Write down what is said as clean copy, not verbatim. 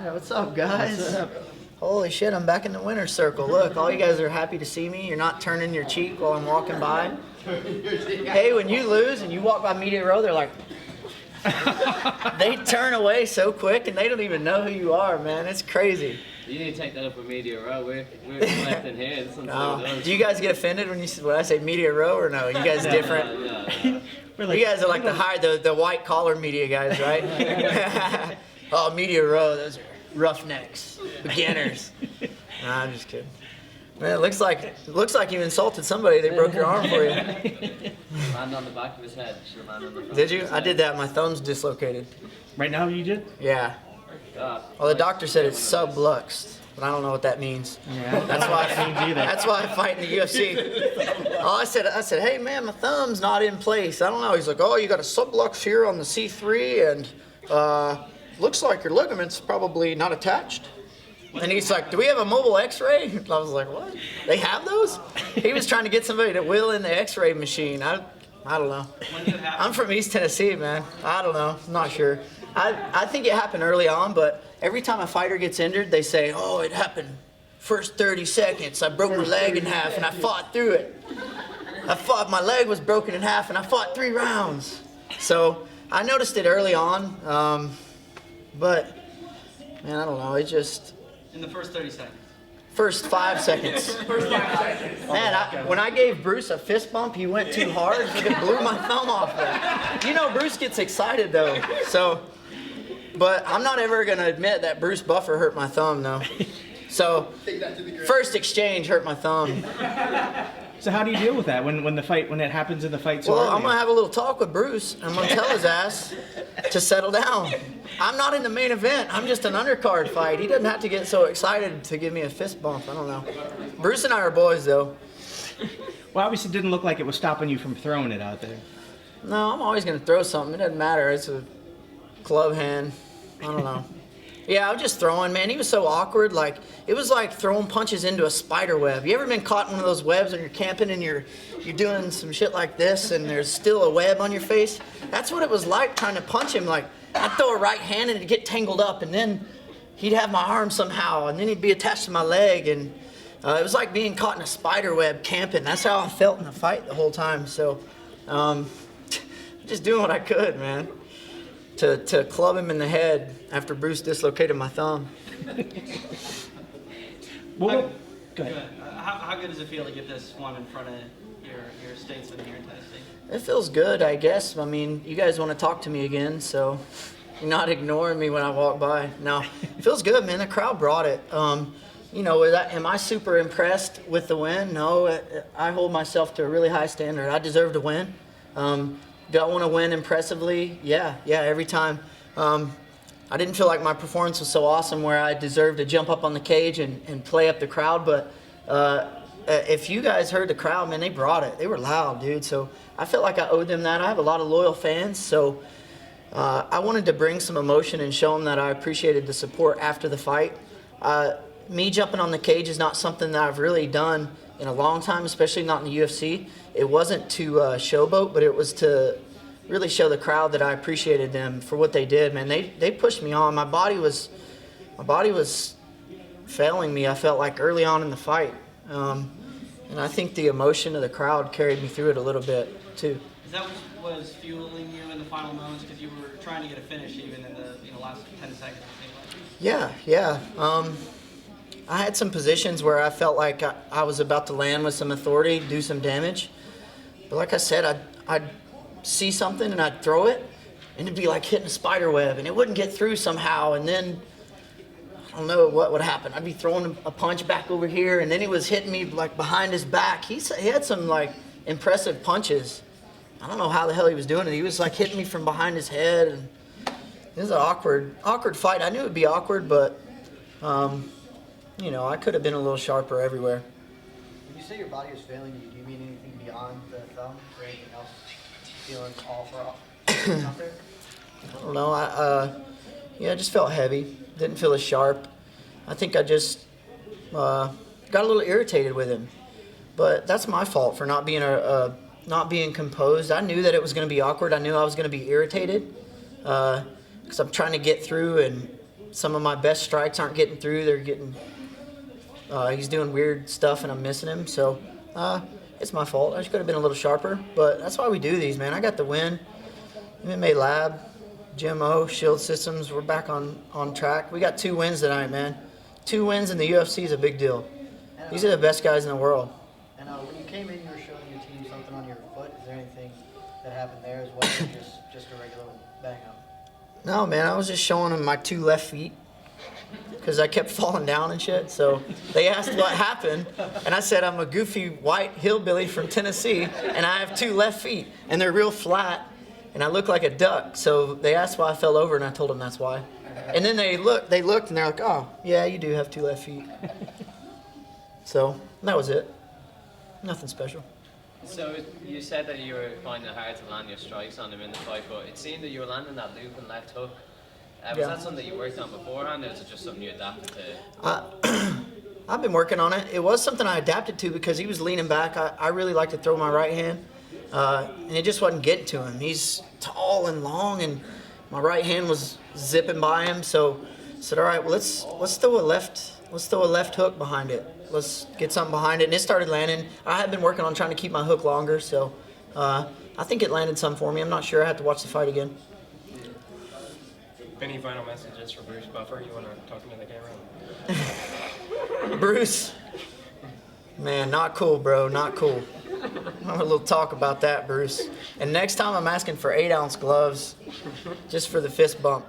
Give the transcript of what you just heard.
Yeah, what's up, guys? What's up? Holy shit, I'm back in the winner's circle. Look, all you guys are happy to see me. You're not turning your cheek while I'm walking by. Hey, when you lose and you walk by media row, they're like, they turn away so quick and they don't even know who you are, man. It's crazy. You need to take that up with media row. We're left in hands. Do you guys get offended when I say media row, or no? You guys different? No. You guys are like the white collar media guys, right? Oh, media row, those are roughnecks, beginners. Nah, I'm just kidding. Man, it looks like you insulted somebody. They broke your arm for you. Land on the back of his head. Land on the front. Did you? I did that. My thumb's dislocated. Right now you did? Yeah. Well, the doctor said it's subluxed, but I don't know what that means. Yeah. That's why I fight in the UFC. Oh, I said, hey man, my thumb's not in place. I don't know. He's like, oh, you got a sublux here on the C3, and looks like your ligament's probably not attached. And he's like, do we have a mobile X-ray? I was like, what? They have those? He was trying to get somebody to wheel in the X-ray machine. I don't know. I'm from East Tennessee, man. I don't know. I'm not sure. I think it happened early on, but every time a fighter gets injured, they say, oh, it happened first 30 seconds. I broke my leg in half, and I fought through it. My leg was broken in half, and I fought 3 rounds. So I noticed it early on, but, man, I don't know. It just... In the first 30 seconds. First 5 seconds. Man, when I gave Bruce a fist bump, he went too hard. He blew my thumb off there. You know, Bruce gets excited though. So, but I'm not ever gonna admit that Bruce Buffer hurt my thumb though. So, first exchange hurt my thumb. So how do you deal with that when it happens in the fight? So well, early? I'm gonna have a little talk with Bruce. I'm gonna tell his ass to settle down. I'm not in the main event. I'm just an undercard fight. He doesn't have to get so excited to give me a fist bump. I don't know. Bruce and I are boys, though. Well, obviously, it didn't look like it was stopping you from throwing it out there. No, I'm always gonna throw something. It doesn't matter. It's a club hand. I don't know. Yeah, I was just throwing, man. He was so awkward. Like, it was like throwing punches into a spider web. You ever been caught in one of those webs when you're camping and you're doing some shit like this and there's still a web on your face? That's what it was like trying to punch him. Like, I'd throw a right hand and it'd get tangled up, and then he'd have my arm somehow, and then he'd be attached to my leg, and it was like being caught in a spider web camping. That's how I felt in the fight the whole time. So, just doing what I could, man. To club him in the head after Bruce dislocated my thumb. Well, go ahead. How good does it feel to get this one in front of your statesman here in Tennessee? It feels good, I guess. I mean, you guys want to talk to me again, so you're not ignoring me when I walk by. No, it feels good, man. The crowd brought it. You know, am I super impressed with the win? No, I hold myself to a really high standard. I deserve to win. Do I want to win impressively? Yeah, every time. I didn't feel like my performance was so awesome where I deserved to jump up on the cage and play up the crowd, but if you guys heard the crowd, man, they brought it. They were loud, dude, so I felt like I owed them that. I have a lot of loyal fans, so I wanted to bring some emotion and show them that I appreciated the support after the fight. Me jumping on the cage is not something that I've really done in a long time, especially not in the UFC. It wasn't to showboat, but it was to really show the crowd that I appreciated them for what they did, man. They pushed me on. My body was failing me, I felt like, early on in the fight. And I think the emotion of the crowd carried me through it a little bit, too. Is that what was fueling you in the final moments? Because you were trying to get a finish even in the last 10 seconds. Yeah. I had some positions where I felt like I was about to land with some authority, do some damage. But like I said, I'd see something and I'd throw it, and it'd be like hitting a spider web, and it wouldn't get through somehow. And then I don't know what would happen. I'd be throwing a punch back over here, and then he was hitting me like behind his back. He had some like impressive punches. I don't know how the hell he was doing it. He was like hitting me from behind his head, and it was an awkward fight. I knew it would be awkward, but you know, I could have been a little sharper everywhere. When you say your body is failing you, do you mean anything beyond the thumb or anything else? Feeling off out there? I don't know. I just felt heavy. Didn't feel as sharp. I think I just got a little irritated with him. But that's my fault for not being composed. I knew that it was going to be awkward. I knew I was going to be irritated because I'm trying to get through and some of my best strikes aren't getting through. They're getting, he's doing weird stuff and I'm missing him. So it's my fault. I just could have been a little sharper. But that's why we do these, man. I got the win. MMA Lab, GMO, Shield Systems, we're back on track. We got 2 wins tonight, man. 2 wins in the UFC is a big deal. These are the best guys in the world. And when you came in, you were showing your team something on your foot. Is there anything that happened there as well, or just a regular bang up? No, man, I was just showing them my 2 left feet because I kept falling down and shit. So they asked what happened, and I said I'm a goofy white hillbilly from Tennessee, and I have 2 left feet, and they're real flat, and I look like a duck. So they asked why I fell over, and I told them that's why. And then they looked, and they're like, oh, yeah, you do have 2 left feet. So that was it. Nothing special. So you said that you were finding it hard to land your strikes on him in the fight, but it seemed that you were landing that loop and left hook. Was Yeah. that something that you worked on beforehand, or was it just something you adapted to? I've been working on it. It was something I adapted to because he was leaning back. I really like to throw my right hand, and it just wasn't getting to him. He's tall and long, and my right hand was zipping by him. So I said, all right, well let's throw a left hook behind it. Let's get something behind it, and it started landing. I had been working on trying to keep my hook longer, so I think it landed some for me. I'm not sure. I have to watch the fight again. Any final messages for Bruce Buffer? You want to talk into the camera? Bruce, man, not cool, bro. Not cool. I'll have a little talk about that, Bruce. And next time I'm asking for 8-ounce gloves just for the fist bump.